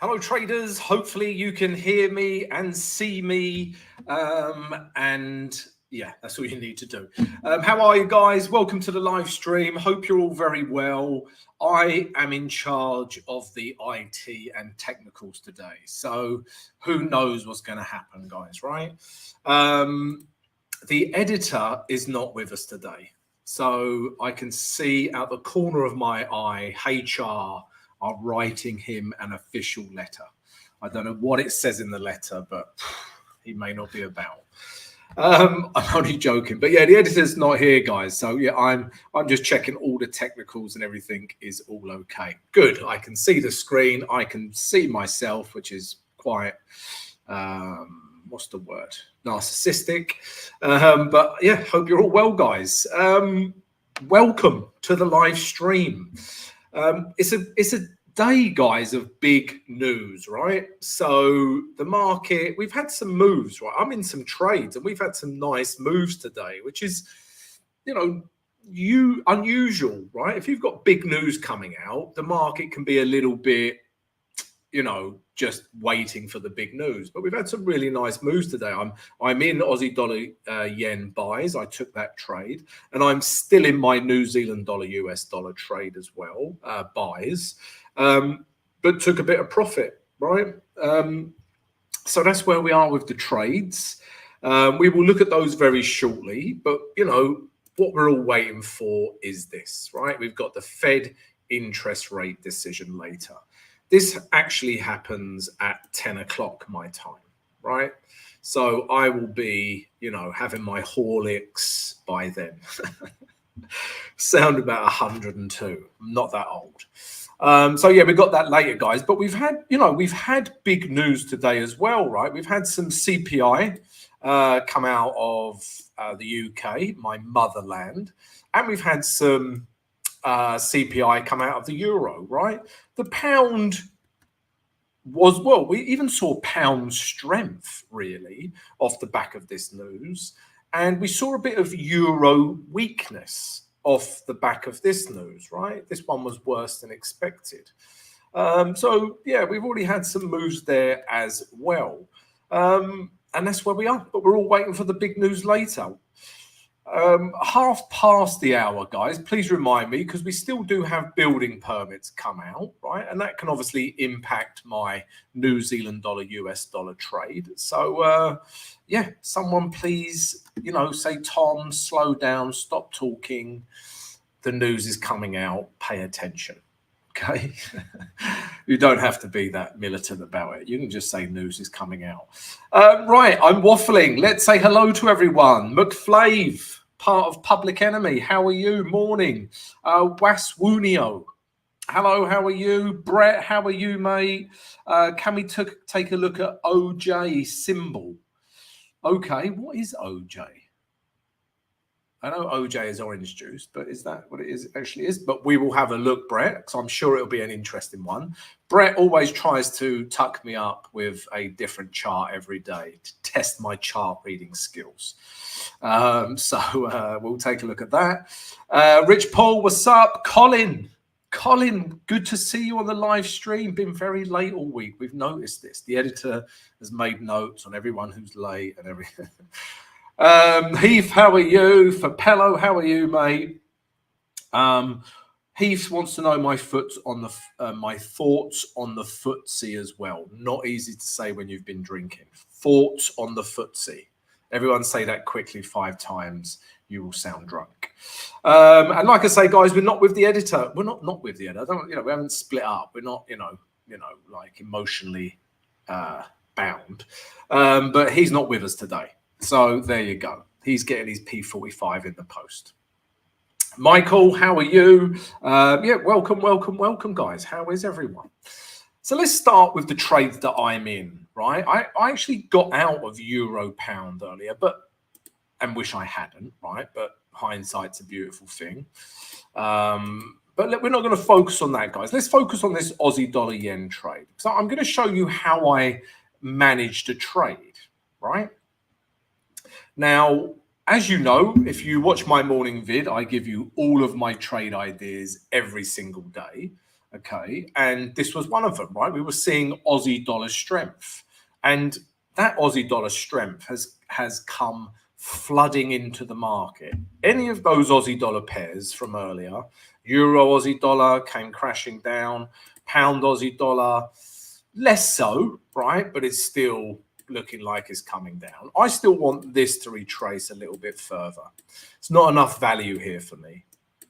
Hello traders, hopefully you can hear me and see me, and yeah, that's all you need to do. How are you guys? Welcome to the live stream. Hope you're all very well. I am in charge of the IT and technicals today, so who knows what's going to happen, guys, right? The editor is not with us today, so I can see out the corner of my eye, HR are writing him an official letter. I don't know what it says in the letter, but he may not be about. I'm only joking, but yeah, the editor's not here, guys. So yeah, I'm just checking all the technicals and everything is all okay. Good. I can see the screen. I can see myself, which is quite what's the word? Narcissistic. But yeah, hope you're all well, guys. Welcome to the live stream. It's a day, guys, of big news, right? So the market, we've had some moves, right? I'm in some trades and we've had some nice moves today, which is, you know, unusual, right? If you've got big news coming out, the market can be a little bit, you know, just waiting for the big news. But we've had some really nice moves today. I'm in Aussie dollar yen buys. I took that trade, and I'm still in my New Zealand dollar US dollar trade as well, buys, but took a bit of profit, right? So that's where we are with the trades. We will look at those very shortly, but you know what we're all waiting for is this, right? We've got the Fed interest rate decision later. This actually happens at 10 o'clock my time, right? So I will be, you know, having my Horlicks by then. Sound about 102. I'm not that old. So yeah, we got that later, guys. But we've had, you know, we've had big news today as well, right? We've had some CPI come out of the UK, my motherland, and we've had some CPI come out of the euro, right? The pound was, well, we even saw pound strength really off the back of this news. And we saw a bit of euro weakness off the back of this news, right? This one was worse than expected. So yeah, we've already had some moves there as well. And that's where we are, but we're all waiting for the big news later. Half past the hour, guys, please remind me, because we still do have building permits come out, right? And that can obviously impact my New Zealand dollar US dollar trade. So yeah, someone please, you know, say, Tom, slow down, stop talking, the news is coming out, pay attention. Okay, you don't have to be that militant about it. You can just say news is coming out. Right, I'm waffling. Let's say hello to everyone. McFlave, part of Public Enemy. How are you? Morning. Waswoonio. Hello, how are you? Brett, how are you, mate? Can we take a look at OJ symbol? Okay, what is OJ? I know OJ is orange juice, but is that what it is actually is? But we will have a look, Brett, because I'm sure it'll be an interesting one. Brett always tries to tuck me up with a different chart every day to test my chart reading skills. So we'll take a look at that. Rich Paul, what's up? Colin, good to see you on the live stream. Been very late all week. We've noticed this. The editor has made notes on everyone who's late and everything. Heath, how are you? Fapello, how are you, mate? Heath wants to know my thoughts on the FTSE as well. Not easy to say when you've been drinking. Thoughts on the FTSE. Everyone say that quickly 5 times. You will sound drunk. And like I say, guys, we're not with the editor. We're not with the editor. We haven't split up. We're not, like emotionally bound. But he's not with us today. So there you go. He's getting his P45 in the post. Michael, how are you? Yeah, welcome, guys. How is everyone? So let's start with the trades that I'm in, right? I actually got out of euro pound earlier, and wish I hadn't, right? But hindsight's a beautiful thing. But we're not going to focus on that, guys. Let's focus on this Aussie dollar yen trade. So I'm going to show you how I managed a trade, right? Now, as you know, if you watch my morning vid, I give you all of my trade ideas every single day. Okay, and this was one of them, right? We were seeing Aussie dollar strength, and that Aussie dollar strength has come flooding into the market. Any of those Aussie dollar pairs from earlier, Euro Aussie dollar came crashing down, pound Aussie dollar, less so, right? But it's still looking like it's coming down. I still want this to retrace a little bit further. It's not enough value here for me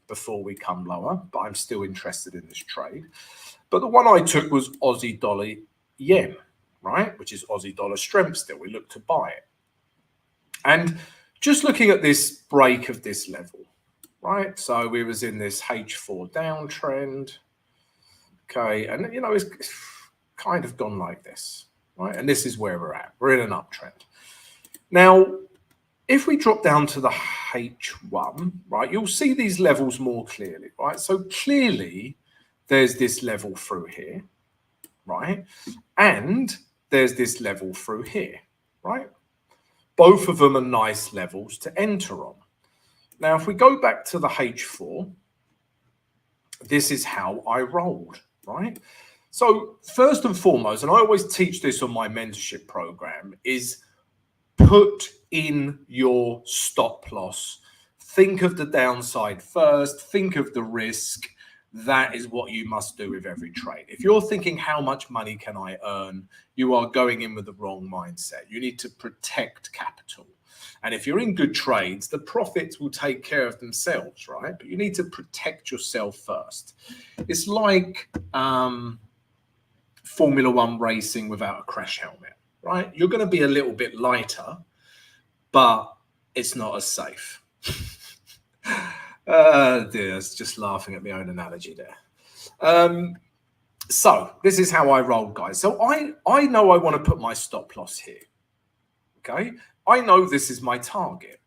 before we come lower, but I'm still interested in this trade. But the one I took was Aussie dollar yen, right? Which is Aussie dollar strength still. We look to buy it. And just looking at this break of this level, right? So we was in this H4 downtrend. Okay, and you know, it's kind of gone like this, right? And this is where we're at. We're in an uptrend. Now, if we drop down to the H1, right, you'll see these levels more clearly, right? So clearly there's this level through here, right? And there's this level through here, right? Both of them are nice levels to enter on. Now, if we go back to the H4, this is how I rolled, right? So first and foremost, and I always teach this on my mentorship program, is put in your stop loss. Think of the downside first. Think of the risk. That is what you must do with every trade. If you're thinking, how much money can I earn? You are going in with the wrong mindset. You need to protect capital. And if you're in good trades, the profits will take care of themselves, right? But you need to protect yourself first. It's like Formula One racing without a crash helmet, right? You're going to be a little bit lighter, but it's not as safe. Dear, it's just laughing at my own analogy there. So this is how I roll, guys. So I know I want to put my stop loss here. Okay, I know this is my target.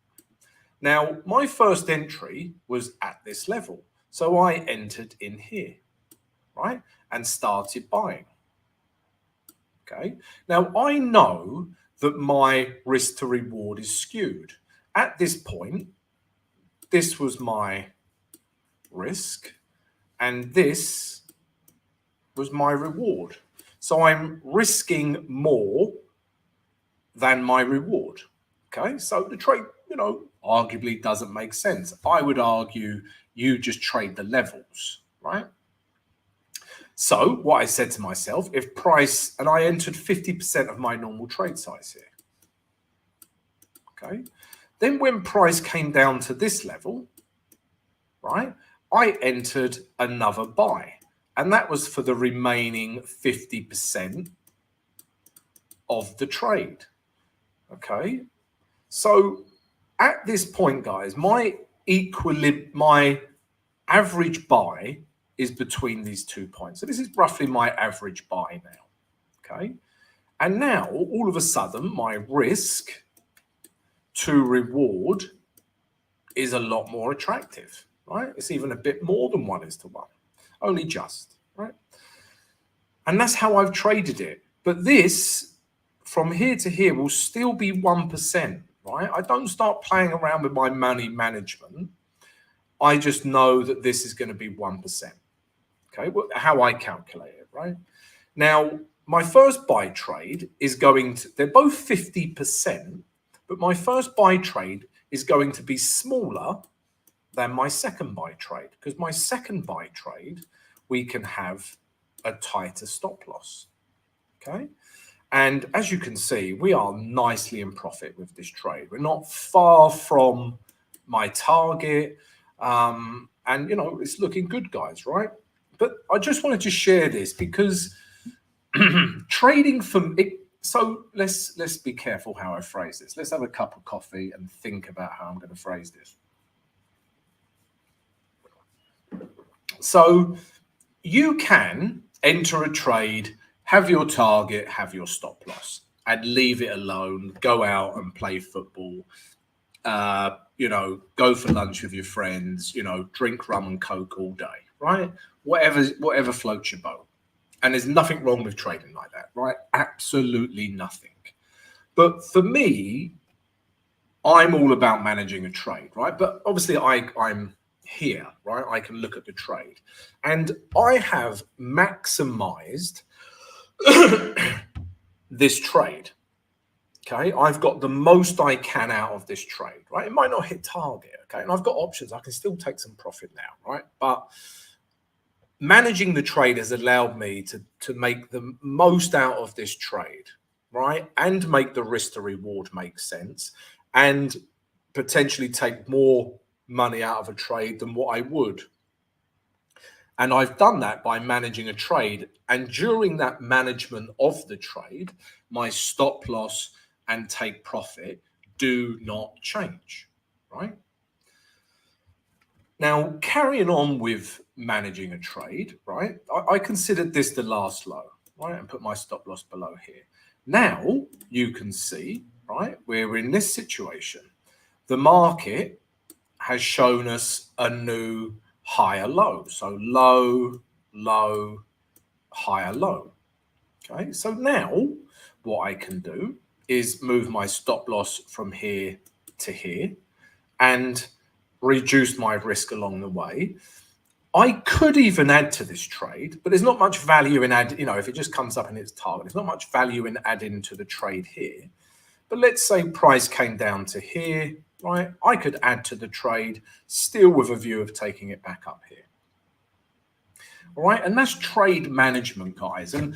Now, my first entry was at this level. So I entered in here, right? And started buying. Okay, now I know that my risk to reward is skewed. At this point, this was my risk and this was my reward. So I'm risking more than my reward. Okay, so the trade, you know, arguably doesn't make sense. I would argue you just trade the levels, right? So what I said to myself, if price, and I entered 50% of my normal trade size here. Okay, then when price came down to this level, right, I entered another buy, and that was for the remaining 50% of the trade. Okay, so at this point, guys, my average buy is between these 2 points. So this is roughly my average buy now. Okay, and now all of a sudden my risk to reward is a lot more attractive, right? It's even a bit more than 1:1, only just, right? And that's how I've traded it. But this, from here to here, will still be 1%, right? I don't start playing around with my money management. I just know that this is going to be 1%. Okay, well, how I calculate it, right? Now, my first buy trade is going to, they're both 50%, but my first buy trade is going to be smaller than my second buy trade, because my second buy trade, we can have a tighter stop loss. Okay, and as you can see, we are nicely in profit with this trade. We're not far from my target, and you know, it's looking good, guys, right? But I just wanted to share this because trading from it. So let's be careful how I phrase this. Let's have a cup of coffee and think about how I'm going to phrase this. So you can enter a trade, have your target, have your stop loss, and leave it alone. Go out and play football. You know, go for lunch with your friends. You know, drink rum and coke all day, right? Whatever floats your boat. And there's nothing wrong with trading like that, right? Absolutely nothing. But for me, I'm all about managing a trade, right? But obviously I'm here, right? I can look at the trade, and I have maximized this trade. Okay, I've got the most I can out of this trade, right? It might not hit target, okay, and I've got options. I can still take some profit now, right? But managing the trade has allowed me to make the most out of this trade, right? And make the risk to reward make sense, and potentially take more money out of a trade than what I would. And I've done that by managing a trade. And during that management of the trade, my stop loss and take profit do not change, right? Now, carrying on with managing a trade, right? I considered this the last low, right? And put my stop loss below here. Now you can see, right? We're in this situation. The market has shown us a new higher low. So low, low, higher low. Okay, so now what I can do is move my stop loss from here to here and reduce my risk along the way. I could even add to this trade, but there's not much value in add, you know, if it just comes up in its target, there's not much value in adding to the trade here. But let's say price came down to here, right? I could add to the trade still with a view of taking it back up here. All right, and that's trade management, guys. And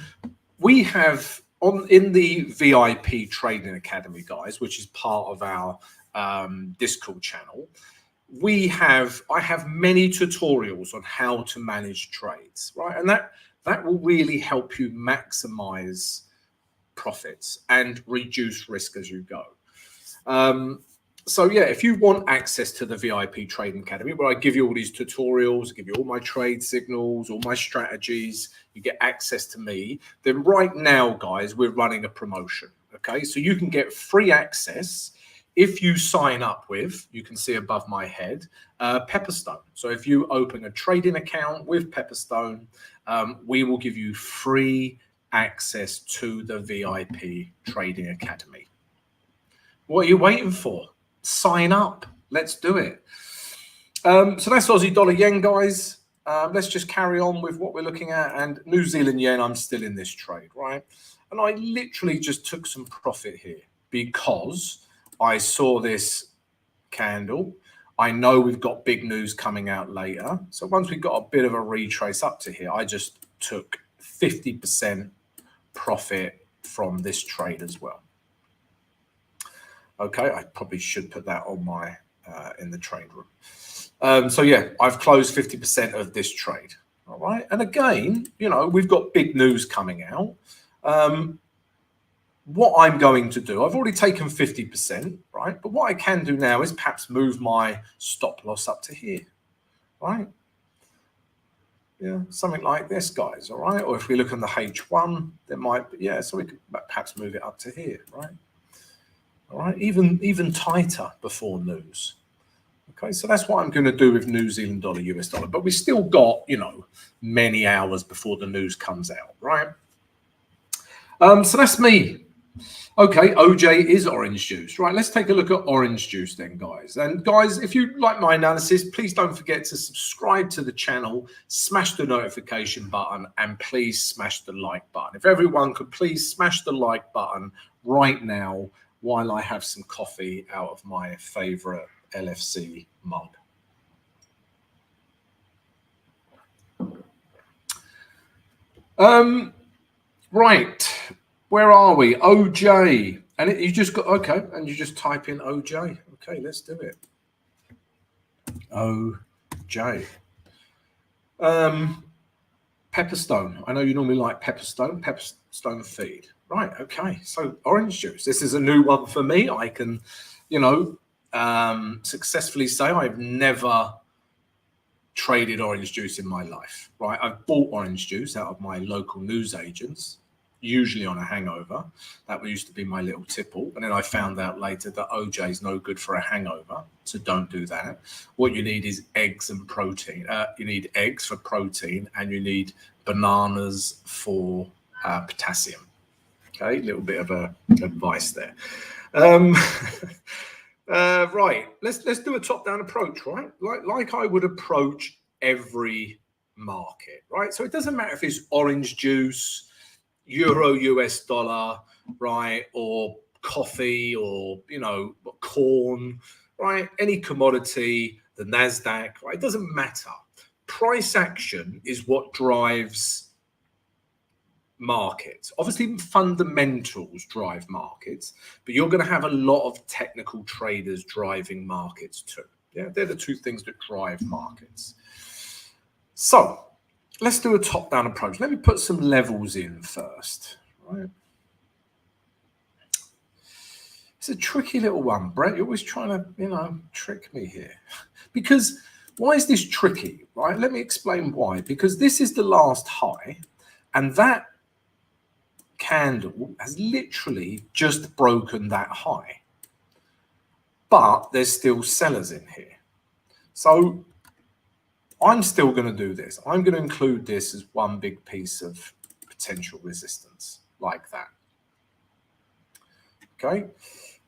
we have in the VIP Trading Academy, guys, which is part of our Discord channel, I have many tutorials on how to manage trades, right? And that will really help you maximize profits and reduce risk as you go. So yeah, if you want access to the VIP Trading Academy, where I give you all these tutorials, give you all my trade signals, all my strategies, you get access to me, then right now, guys, we're running a promotion. Okay, so you can get free access if you sign up with, you can see above my head, Pepperstone. So if you open a trading account with Pepperstone, we will give you free access to the VIP Trading Academy. What are you waiting for? Sign up. Let's do it. So that's Aussie dollar yen, guys. Let's just carry on with what we're looking at. And New Zealand yen, I'm still in this trade, right? And I literally just took some profit here because I saw this candle. I know we've got big news coming out later. So once we got a bit of a retrace up to here, I just took 50% profit from this trade as well. Okay, I probably should put that on my in the trade room. So yeah, I've closed 50% of this trade. All right, and again, you know, we've got big news coming out. What I'm going to do, I've already taken 50%, right? But what I can do now is perhaps move my stop loss up to here, right? Yeah, something like this, guys, all right? Or if we look on the H1, there might be, yeah, so we could perhaps move it up to here, right? All right, even tighter before news. Okay, so that's what I'm going to do with New Zealand dollar, US dollar. But we still got, you know, many hours before the news comes out, right? So that's me. Okay, OJ is orange juice. Right, let's take a look at orange juice then, guys. And guys, if you like my analysis, please don't forget to subscribe to the channel, smash the notification button, and please smash the like button. If everyone could please smash the like button right now while I have some coffee out of my favorite LFC mug. Right, where are we? OJ, and you just got, okay, and you just type in OJ. Okay, let's do it. OJ. Pepperstone. I know you normally like Pepperstone feed. Right, okay, so orange juice. This is a new one for me. I can, you know, successfully say I've never traded orange juice in my life, right? I've bought orange juice out of my local news agents, usually on a hangover. That used to be my little tipple. And then I found out later that OJ is no good for a hangover, so don't do that. What you need is eggs and protein. You need eggs for protein, and you need bananas for potassium. Okay, a little bit of advice there. Right, let's do a top-down approach, right? Like I would approach every market, right? So it doesn't matter if it's orange juice, euro, US dollar, right, or coffee, or corn, right? Any commodity, the Nasdaq, right? It doesn't matter. Price action is what drives markets. Obviously, fundamentals drive markets, but you're going to have a lot of technical traders driving markets too. Yeah, they're the two things that drive markets. So let's do a top-down approach. Let me put some levels in first. Right. It's a tricky little one, Brett. You're always trying to, trick me here. Because why is this tricky? Right. Let me explain why. Because this is the last high, and that candle has literally just broken that high, but there's still sellers in here. So I'm still going to do this. I'm going to include this as one big piece of potential resistance like that. Okay.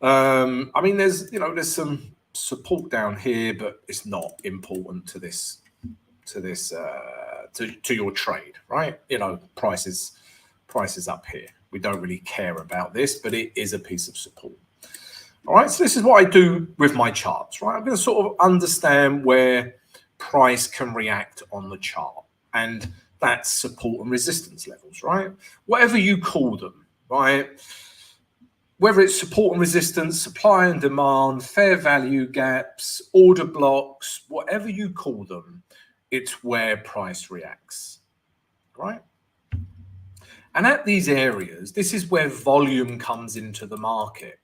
I mean, there's some support down here, but it's not important to this, to your trade, right? Prices up here. We don't really care about this, but it is a piece of support. All right, so this is what I do with my charts, right? I'm going to sort of understand where price can react on the chart, and that's support and resistance levels, right? Whatever you call them, right? Whether it's support and resistance, supply and demand, fair value gaps, order blocks, whatever you call them, it's where price reacts, right? And at these areas, this is where volume comes into the market.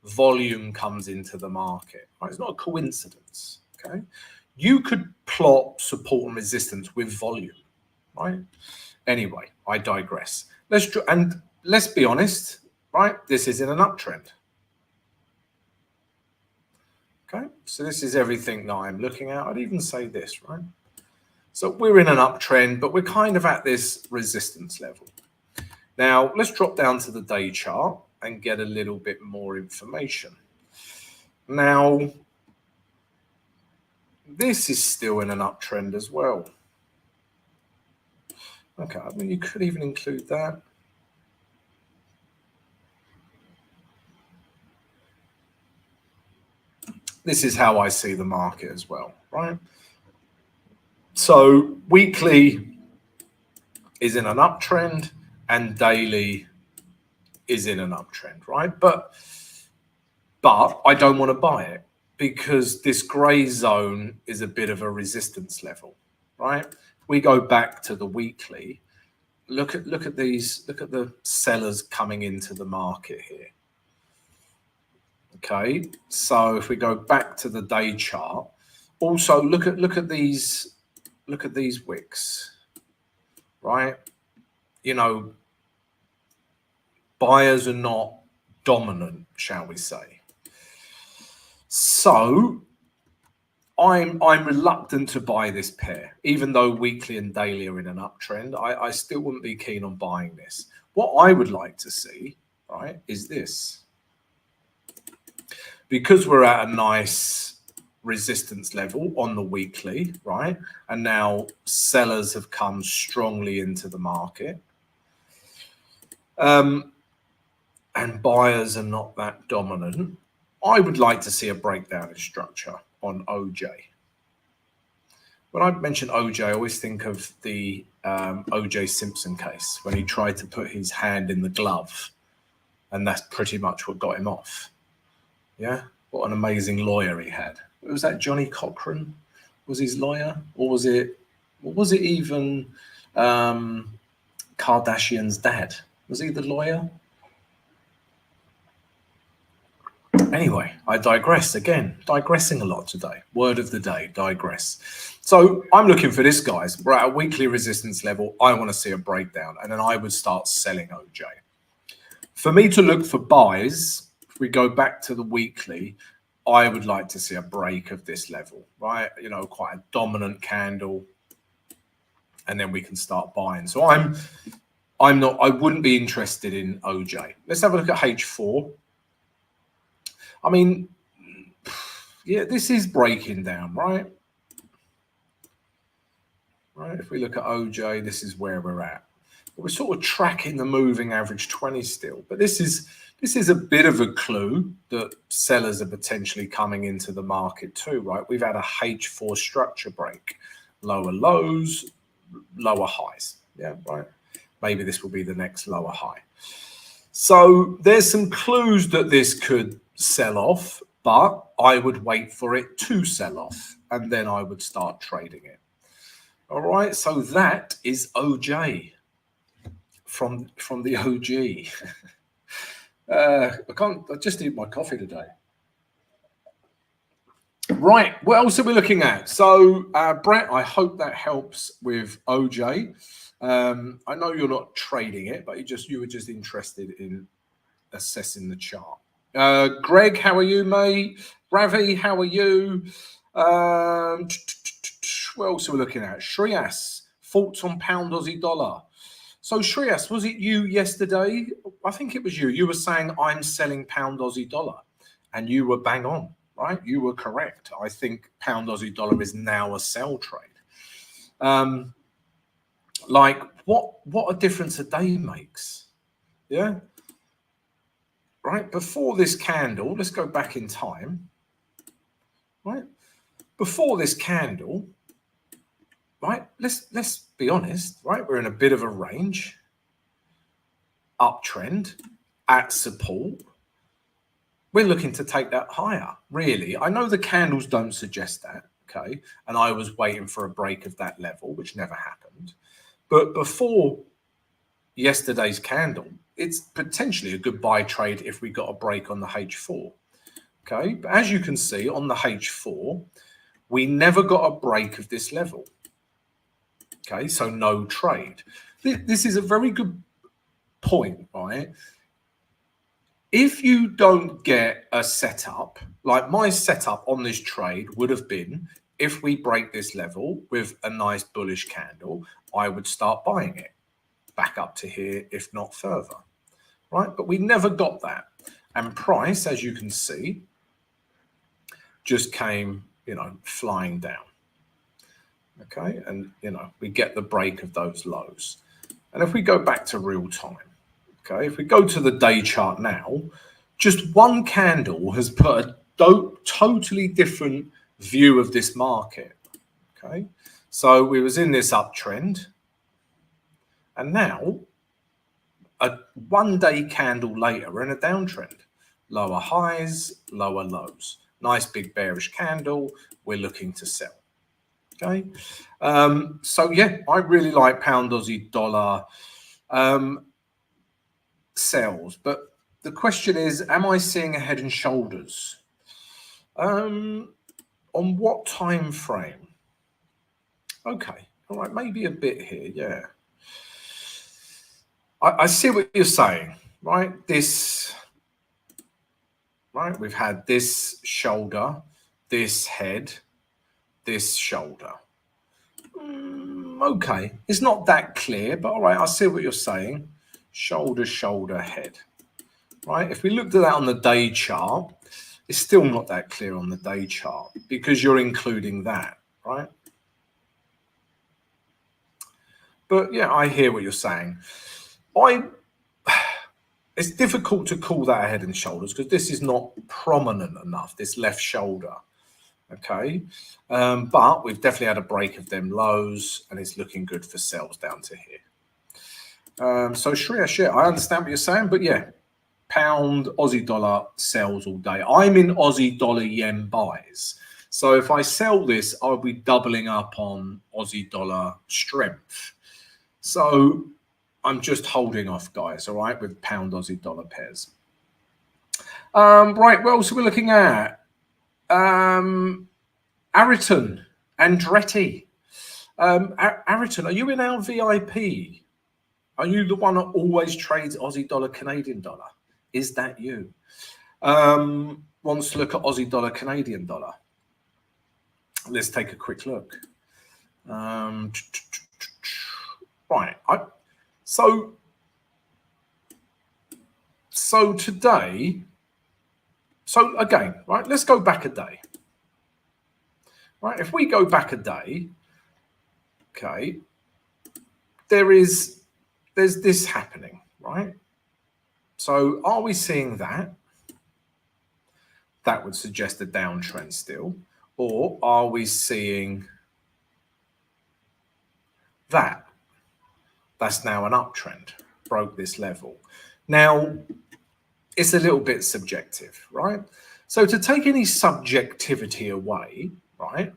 Volume comes into the market. Right? It's not a coincidence. Okay, you could plot support and resistance with volume, right? Anyway, I digress. Let's be honest, right? This is in an uptrend. Okay, so this is everything that I'm looking at. I'd even say this, right? So we're in an uptrend, but we're kind of at this resistance level. Now, let's drop down to the day chart and get a little bit more information. Now, this is still in an uptrend as well. Okay, I mean, you could even include that. This is how I see the market as well, right? So weekly is in an uptrend and daily is in an uptrend, right? But I don't want to buy it because this gray zone is a bit of a resistance level, right? We go back to the weekly. Look at these. Look at the sellers coming into the market here. Okay, so if we go back to the day chart, also look at these wicks, right? Buyers are not dominant, shall we say? So I'm reluctant to buy this pair, even though weekly and daily are in an uptrend. I still wouldn't be keen on buying this. What I would like to see, right, is this. Because we're at a nice resistance level on the weekly, right? And now sellers have come strongly into the market. And buyers are not that dominant. I would like to see a breakdown in structure on OJ. When I mention OJ, I always think of the OJ Simpson case when he tried to put his hand in the glove, and that's pretty much what got him off. Yeah, what an amazing lawyer he had. Was that Johnny Cochran? Was his lawyer, or was it even Kardashian's dad? Was he the lawyer? Anyway, I digress again. Digressing a lot today. Word of the day, digress. So I'm looking for this, guys. We're at a weekly resistance level. I want to see a breakdown, and then I would start selling OJ. For me to look for buys, if we go back to the weekly, I would like to see a break of this level, right? Quite a dominant candle, and then we can start buying. So I wouldn't be interested in OJ. Let's have a look at H4. I mean, yeah, this is breaking down, right? Right. If we look at OJ, this is where we're at. But we're sort of tracking the moving average 20 still. But this is a bit of a clue that sellers are potentially coming into the market too, right? We've had a H4 structure break, lower lows, lower highs. Yeah, right. Maybe this will be the next lower high. So there's some clues that this could sell off, but I would wait for it to sell off and then I would start trading it. All right, so that is OJ from the OG. I just need my coffee today. Right, what else are we looking at? So, Brett, I hope that helps with OJ. I know you're not trading it, but you were just interested in assessing the chart. Greg, how are you, mate? Ravi, how are you? What else are we looking at? Shreyas, thoughts on pound Aussie dollar. So Shreyas, was it you yesterday? I think it was you. You were saying I'm selling pound Aussie dollar, and you were bang on, right? You were correct. I think pound Aussie dollar is now a sell trade. Like what a difference a day makes. Yeah. Right, before this candle, let's go back in time. Right, before this candle, right, let's be honest, right, we're in a bit of a range, uptrend, at support. We're looking to take that higher, really. I know the candles don't suggest that, okay, and I was waiting for a break of that level, which never happened. But before yesterday's candle, it's potentially a good buy trade if we got a break on the H4. Okay, but as you can see on the H4, we never got a break of this level. Okay, so no trade. This is a very good point, right? If you don't get a setup, like my setup on this trade would have been, if we break this level with a nice bullish candle, I would start buying it back up to here, if not further, right? But we never got that. And price, as you can see, just came, flying down. Okay, and, we get the break of those lows. And if we go back to real time, okay, if we go to the day chart now, just one candle has put a totally different view of this market. Okay, so we was in this uptrend, and now a 1 day candle later, we're in a downtrend. Lower highs, lower lows. Nice big bearish candle. We're looking to sell. Okay. So yeah, I really like pound Aussie dollar sells. But the question is, am I seeing a head and shoulders? On what time frame? Okay. All right. Maybe a bit here. Yeah. I see what you're saying, right? Right, we've had this shoulder, this head, this shoulder. Okay, it's not that clear, but all right, I see what you're saying. Shoulder, shoulder, head. Right, if we looked at that on the day chart, it's still not that clear on the day chart because you're including that, right? But yeah, I hear what you're saying. It's difficult to call that a head and shoulders because this is not prominent enough, this left shoulder. Okay, but we've definitely had a break of them lows and it's looking good for sells down to here. So Shreya, I understand what you're saying, but yeah, pound Aussie dollar sells all day. I'm in Aussie dollar yen buys. So if I sell this, I'll be doubling up on Aussie dollar strength. So I'm just holding off, guys, all right, with pound Aussie dollar pairs. Right, what else are we looking at? Ariton, Andretti. Ariton, are you in our VIP? Are you the one that always trades Aussie dollar, Canadian dollar? Is that you? Wants to look at Aussie dollar, Canadian dollar. Let's take a quick look. Right. So today, so again, right, let's go back a day. right? If we go back a day, okay, there's this happening, right? So are we seeing that? That would suggest a downtrend still. Or are we seeing that? That's now an uptrend, broke this level. Now, it's a little bit subjective, right? So to take any subjectivity away, right?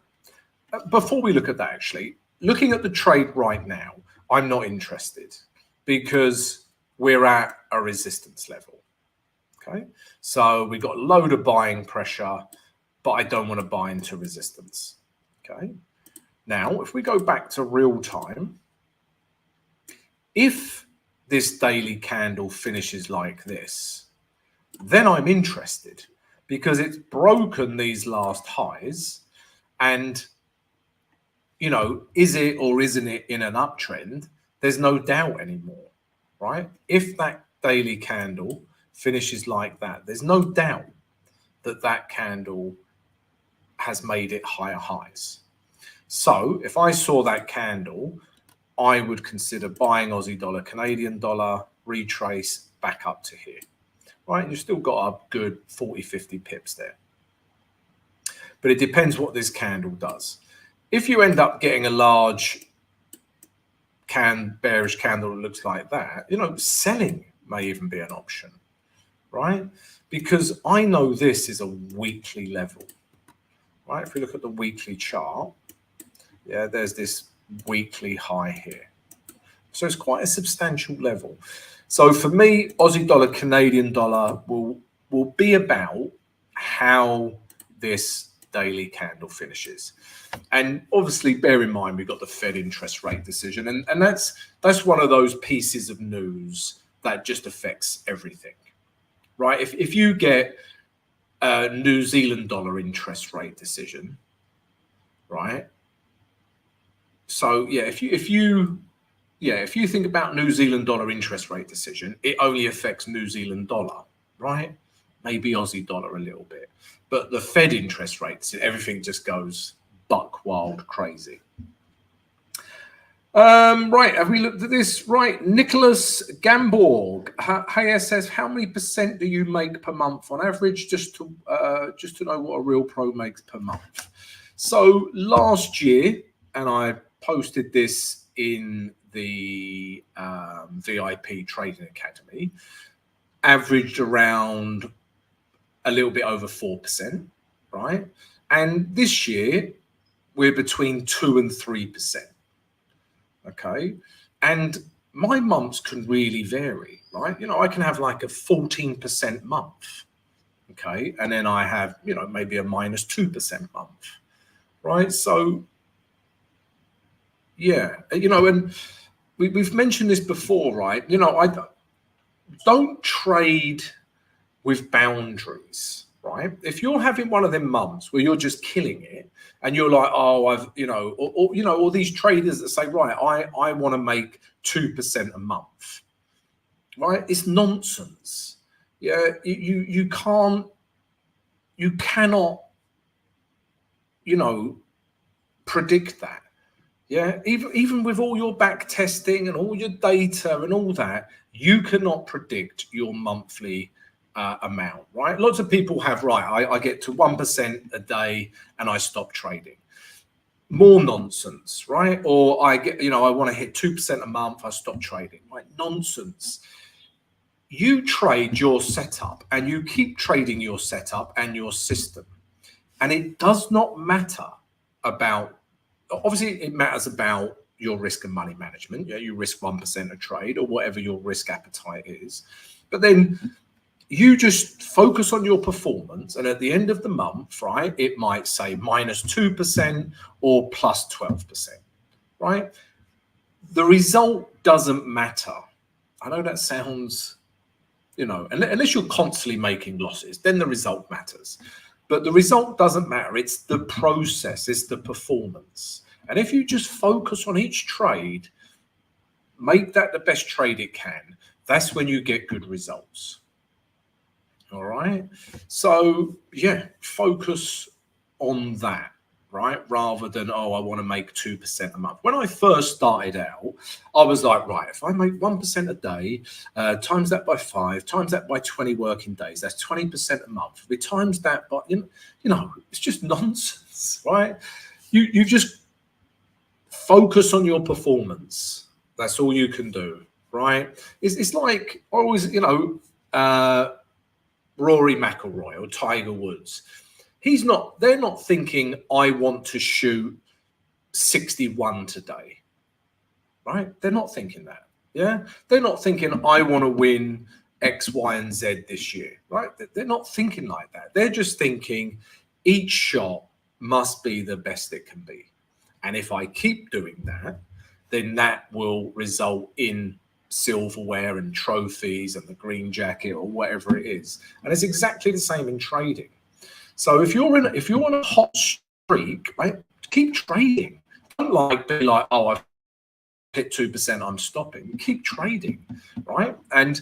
Before we look at that, actually, looking at the trade right now, I'm not interested because we're at a resistance level. Okay, so we've got a load of buying pressure, but I don't want to buy into resistance. Okay, now if we go back to real time, if this daily candle finishes like this, then I'm interested because it's broken these last highs. And, you know, is it or isn't it in an uptrend? There's no doubt anymore, right? If that daily candle finishes like that, there's no doubt that that candle has made it higher highs. So if I saw that candle, I would consider buying Aussie dollar, Canadian dollar, retrace back up to here, right? You've still got a good 40, 50 pips there. But it depends what this candle does. If you end up getting a large bearish candle that looks like that, you know, selling may even be an option, right? Because I know this is a weekly level, right? If we look at the weekly chart, yeah, there's this weekly high here. So it's quite a substantial level. So for me, Aussie dollar, Canadian dollar will be about how this daily candle finishes. And obviously, bear in mind, we've got the Fed interest rate decision. And that's one of those pieces of news that just affects everything, right? If you get a New Zealand dollar interest rate decision, right? So yeah, if you think about New Zealand dollar interest rate decision, it only affects New Zealand dollar, right? Maybe Aussie dollar a little bit, but the Fed interest rates, everything just goes buck wild crazy. Right, have we looked at this? Right, Nicholas Gamborg, hey, says, how many % do you make per month on average? Just to know what a real pro makes per month. So last year, and I posted this in the VIP Trading Academy, averaged around a little bit over 4%, right? And this year, we're between 2 and 3%. Okay, and my months can really vary, right? You know, I can have like a 14% month, okay, and then I have, you know, maybe a minus 2% month, right? So yeah, you know, and we've mentioned this before, right? You know, I don't trade with boundaries, right? If you're having one of them months where you're just killing it and you're like, oh, I've, you know, or you know, all these traders that say, right, I want to make 2% a month, right? It's nonsense. Yeah, you cannot, you know, predict that. Yeah, even with all your back testing and all your data and all that, you cannot predict your monthly amount, right? Lots of people have, right, I get to 1% a day and I stop trading. More nonsense, right? Or I get, you know, I want to hit 2% a month, I stop trading, right? Nonsense. You trade your setup and you keep trading your setup and your system. And it does not matter about, obviously it matters about your risk and money management. Yeah, you risk 1% a trade or whatever your risk appetite is. But then you just focus on your performance. And at the end of the month, right, it might say minus 2% or plus 12%, right? The result doesn't matter. I know that sounds, you know, unless you're constantly making losses, then the result matters. But the result doesn't matter. It's the process, it's the performance. And if you just focus on each trade, make that the best trade it can, that's when you get good results. All right. So, yeah, focus on that. right? Rather than, oh, I want to make 2% a month. When I first started out, I was like, right, if I make 1% a day, times that by 5, times that by 20 working days, that's 20% a month. If we times that by, you know, it's just nonsense, right? You just focus on your performance. That's all you can do, right? It's like always, you know, Rory McIlroy or Tiger Woods. They're not thinking, I want to shoot 61 today, right? They're not thinking that. Yeah. They're not thinking, I want to win X, Y, and Z this year, right? They're not thinking like that. They're just thinking each shot must be the best it can be. And if I keep doing that, then that will result in silverware and trophies and the green jacket or whatever it is. And it's exactly the same in trading. So if you're on a hot streak, right, keep trading. Don't be like, oh, I've hit 2%, I'm stopping. Keep trading, right? And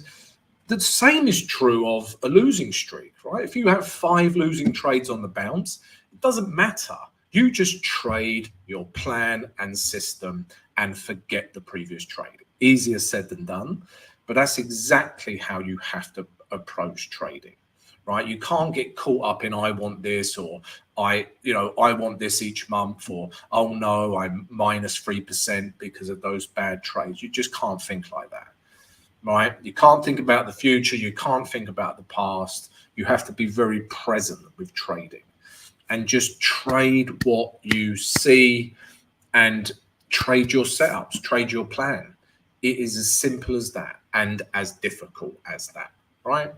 the same is true of a losing streak, right? If you have 5 losing trades on the bounce, it doesn't matter. You just trade your plan and system and forget the previous trade. Easier said than done, but that's exactly how you have to approach trading. Right? You can't get caught up in I want this, or I want this each month, or oh no, I'm minus 3% because of those bad trades. You just can't think like that. Right? You can't think about the future, you can't think about the past. You have to be very present with trading and just trade what you see and trade your setups, trade your plan. It is as simple as that and as difficult as that, right?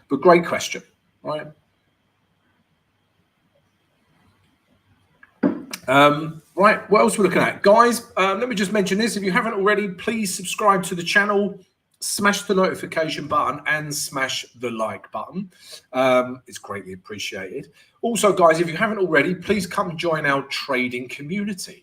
But great question, right? Right, what else we're looking at? Guys, let me just mention this. If you haven't already, please subscribe to the channel, smash the notification button and smash the like button. It's greatly appreciated. Also, guys, if you haven't already, please come join our trading community.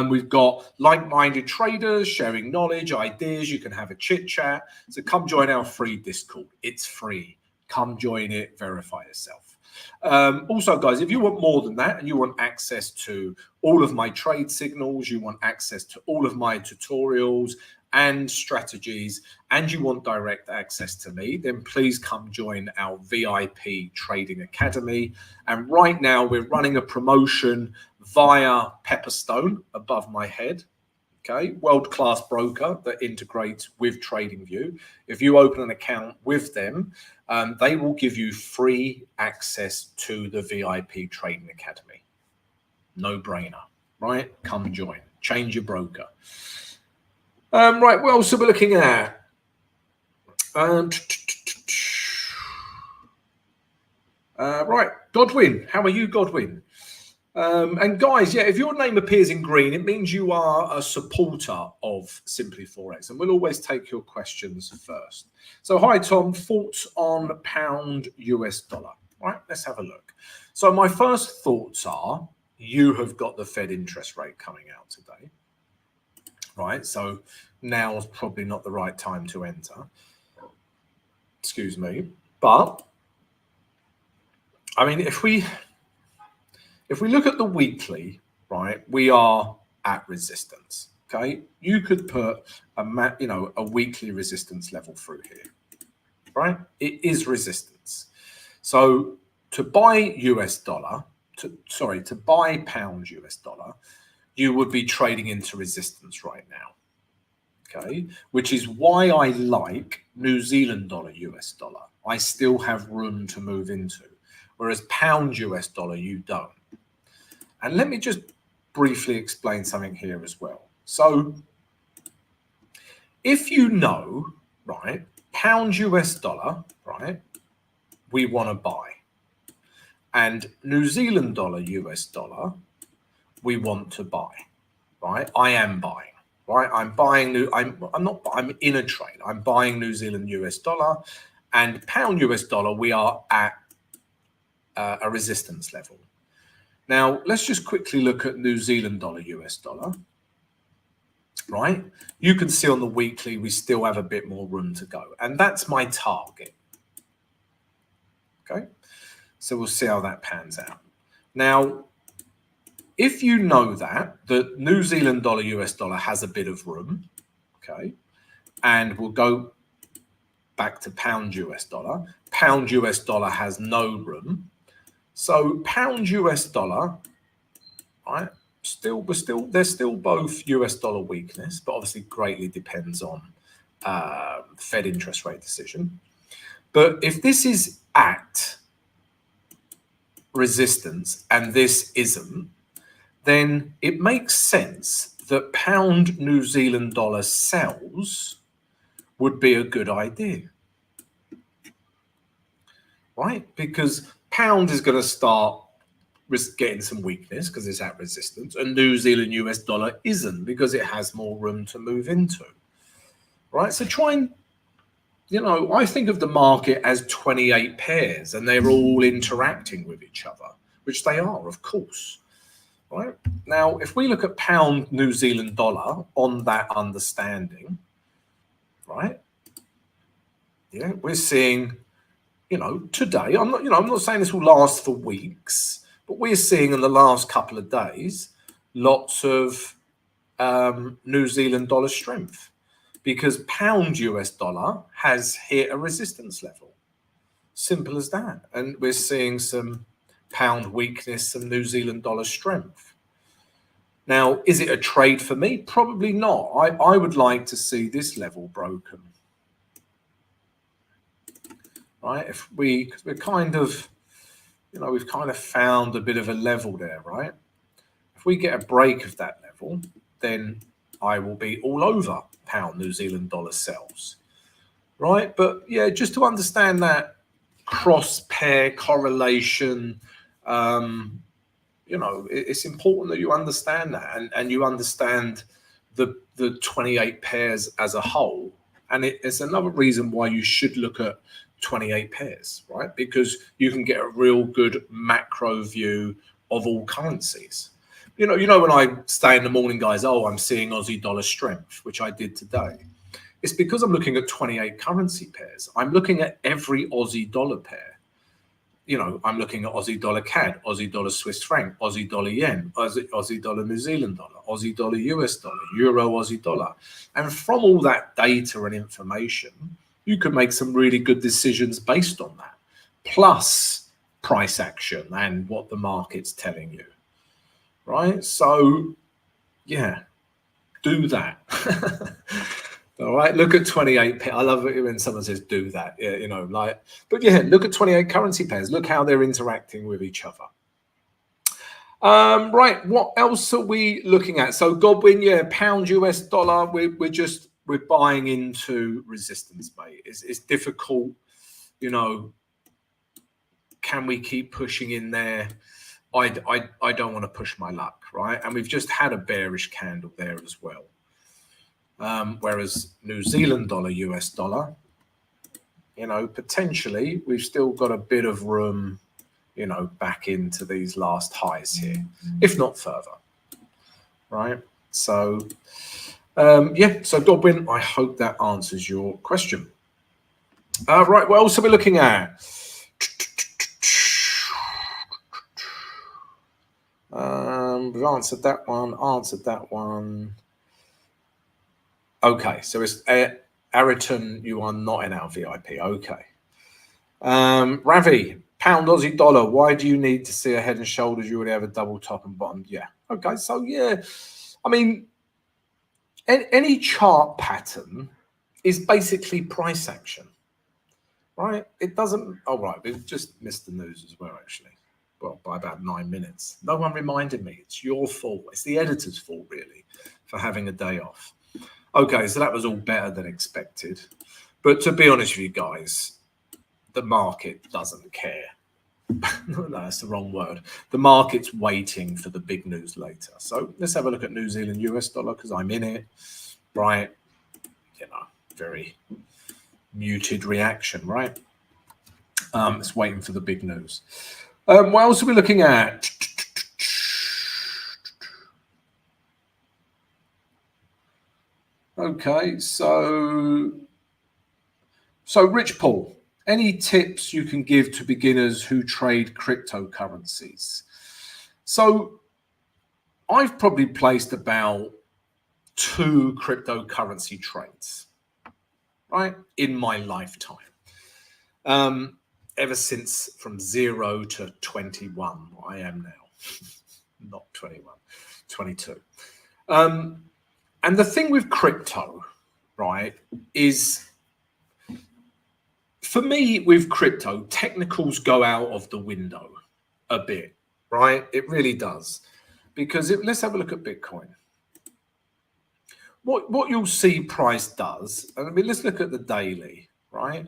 We've got like-minded traders sharing knowledge, ideas. You can have a chit chat. So come join our free Discord. It's free. Come join it, verify yourself. Also, guys, if you want more than that and you want access to all of my trade signals, you want access to all of my tutorials and strategies, and you want direct access to me, then please come join our VIP Trading Academy. And right now we're running a promotion via Pepperstone above my head. Okay, world-class broker that integrates with TradingView. If you open an account with them, they will give you free access to the VIP Trading Academy. No brainer, right? Come join. Change your broker. Right, what else are we looking at? Right, Godwin. How are you, Godwin? And guys, yeah, if your name appears in green, it means you are a supporter of Simply Forex, and we'll always take your questions first. So, hi, Tom. Thoughts on pound US dollar? Right, let's have a look. So, my first thoughts are you have got the Fed interest rate coming out today. Right, so now is probably not the right time to enter. Excuse me, but I mean, if we look at the weekly, right, we are at resistance. Okay, you could put a weekly resistance level through here, right? It is resistance. So to buy to buy pound US dollar, you would be trading into resistance right now. Okay, which is why I like New Zealand dollar US dollar. I still have room to move into, whereas pound US dollar you don't. And let me just briefly explain something here as well. So if you know, right, pound US dollar, right, we want to buy, and New Zealand dollar US dollar we want to buy, right? I am buying. Right, I'm in a trade. I'm buying New Zealand US dollar, and pound US dollar. We are at a resistance level. Now, let's just quickly look at New Zealand dollar US dollar. Right, you can see on the weekly we still have a bit more room to go, and that's my target. Okay, so we'll see how that pans out. Now, if you know that the New Zealand dollar, US dollar has a bit of room, okay, and we'll go back to pound US dollar. Pound US dollar has no room. So pound US dollar, right? There's still both US dollar weakness, but obviously greatly depends on Fed interest rate decision. But if this is at resistance and this isn't, then it makes sense that pound New Zealand dollar sells would be a good idea, right? Because pound is going to start getting some weakness because it's at resistance, and New Zealand US dollar isn't because it has more room to move into, right? So try and, I think of the market as 28 pairs and they're all interacting with each other, which they are, of course, right? Now, if we look at pound New Zealand dollar on that understanding, right? Yeah, we're seeing, today, I'm not saying this will last for weeks, but we're seeing in the last couple of days lots of New Zealand dollar strength because pound US dollar has hit a resistance level. Simple as that. And we're seeing some pound weakness, some New Zealand dollar strength. Now, is it a trade for me? Probably not. I would like to see this level broken. Right? If we're kind of, we've kind of found a bit of a level there, right? If we get a break of that level, then I will be all over pound New Zealand dollar sells, right? But yeah, just to understand that cross pair correlation, it's important that you understand that and you understand the 28 pairs as a whole. And it's another reason why you should look at 28 pairs, right? Because you can get a real good macro view of all currencies. When I stay in the morning, guys, I'm seeing Aussie dollar strength, which I did today. It's because I'm looking at 28 currency pairs. I'm looking at every Aussie dollar pair. I'm looking at Aussie dollar CAD, Aussie dollar Swiss franc, Aussie dollar yen, Aussie dollar New Zealand dollar, Aussie dollar US dollar, Euro Aussie dollar. And from all that data and information, you can make some really good decisions based on that, plus price action and what the market's telling you, right? So, yeah, do that. All right, look at 28. I love it when someone says do that, but yeah, look at 28 currency pairs. Look how they're interacting with each other. Right, what else are we looking at? So Godwin, yeah, pound US dollar, we're buying into resistance, mate. It's difficult, can we keep pushing in there? I don't want to push my luck, right? And we've just had a bearish candle there as well. Whereas New Zealand dollar, US dollar, potentially we've still got a bit of room, back into these last highs here, if not further, right? So, yeah, so Godwin, I hope that answers your question. Right, what else are we looking at? We've answered that one. Okay, so it's Ariton, you are not in our VIP. Okay. Ravi, pound Aussie dollar. Why do you need to see a head and shoulders? You already have a double top and bottom. Yeah. Okay. So yeah, I mean, any chart pattern is basically price action, right? It doesn't. Oh, right. We've just missed the news as well, actually. Well, by about 9 minutes. No one reminded me. It's your fault. It's the editor's fault, really, for having a day off. Okay, so that was all better than expected. But to be honest with you guys, the market doesn't care. No, that's the wrong word. The market's waiting for the big news later. So let's have a look at New Zealand US dollar because I'm in it, right? Very muted reaction, right? It's waiting for the big news. What else are we looking at? Okay, so Rich Paul, any tips you can give to beginners who trade cryptocurrencies? So I've probably placed about 2 cryptocurrency trades, right, in my lifetime. Ever since from 0 to 21, I am now, not 21, 22. And the thing with crypto, right, is for me with crypto, technicals go out of the window a bit, right? It really does. Because let's have a look at Bitcoin. What you'll see price does, and I mean, let's look at the daily, right?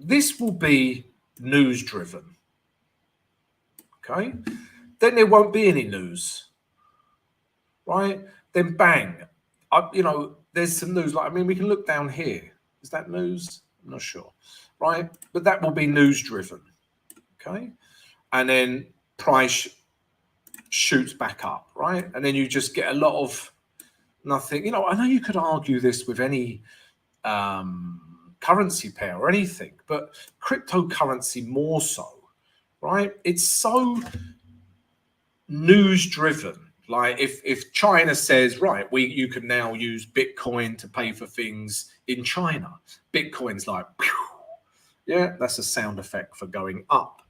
This will be news driven, okay? Then there won't be any news, right? Then bang, there's some news. Like, I mean, we can look down here. Is that news? I'm not sure, right? But that will be news driven, okay? And then price shoots back up, right? And then you just get a lot of nothing. I know you could argue this with any currency pair or anything, but cryptocurrency more so, right? It's so news driven. Like if China says, right, you can now use Bitcoin to pay for things in China, Bitcoin's like, pew, yeah, that's a sound effect for going up.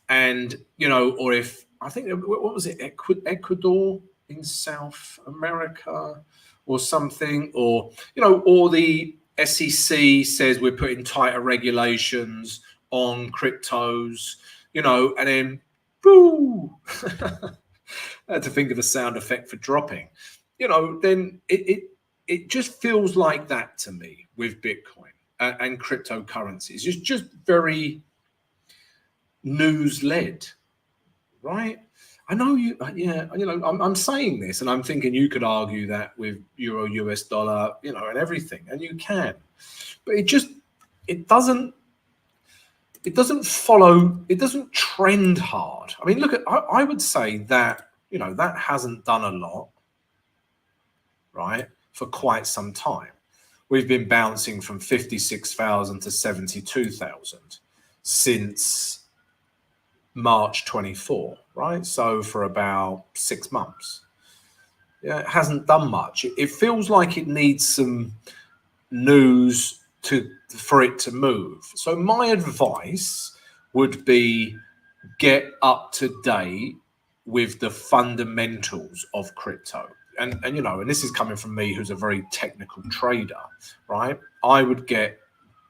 And, or if, I think, what was it, Ecuador in South America or something, or, or the SEC says we're putting tighter regulations on cryptos, and then, boo, I had to think of a sound effect for dropping, then it just feels like that to me with Bitcoin and cryptocurrencies. It's just very news led, right? I know you, yeah, I'm saying this and I'm thinking you could argue that with euro, US dollar, and everything, and you can, but it doesn't follow, it doesn't trend hard. I mean, look at, I would say that, that hasn't done a lot, right, for quite some time. We've been bouncing from 56,000 to 72,000 since March 24, right? So for about 6 months. Yeah, it hasn't done much. It feels like it needs some news for it to move. So my advice would be get up to date with the fundamentals of crypto. And this is coming from me, who's a very technical trader, right? I would get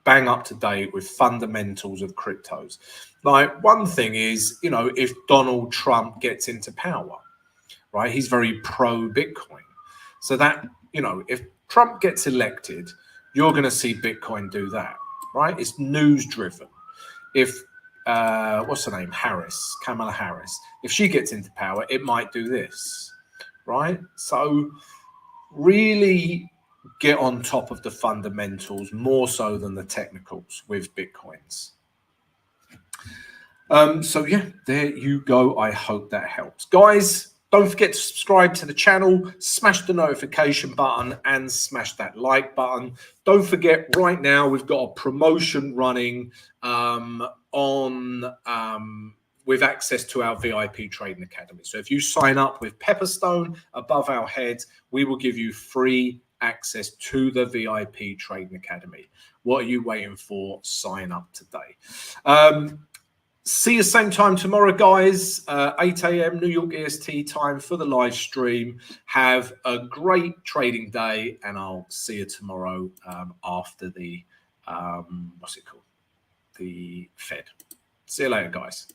bang up to date with fundamentals of cryptos. Like, one thing is, if Donald Trump gets into power, right, he's very pro Bitcoin. So that, if Trump gets elected, you're going to see Bitcoin do that, right? It's news driven. If what's her name, Kamala Harris, if she gets into power, it might do this, right? So really get on top of the fundamentals more so than the technicals with Bitcoins. So yeah, there you go. I hope that helps, guys. Don't forget to subscribe to the channel, smash the notification button and smash that like button. Don't forget, right now we've got a promotion running with access to our VIP Trading Academy. So if you sign up with Pepperstone above our heads, we will give you free access to the VIP Trading Academy. What are you waiting for? Sign up today. See you same time tomorrow, guys. 8 a.m. New York EST time for the live stream. Have a great trading day, and I'll see you tomorrow after the what's it called? The Fed. See you later, guys.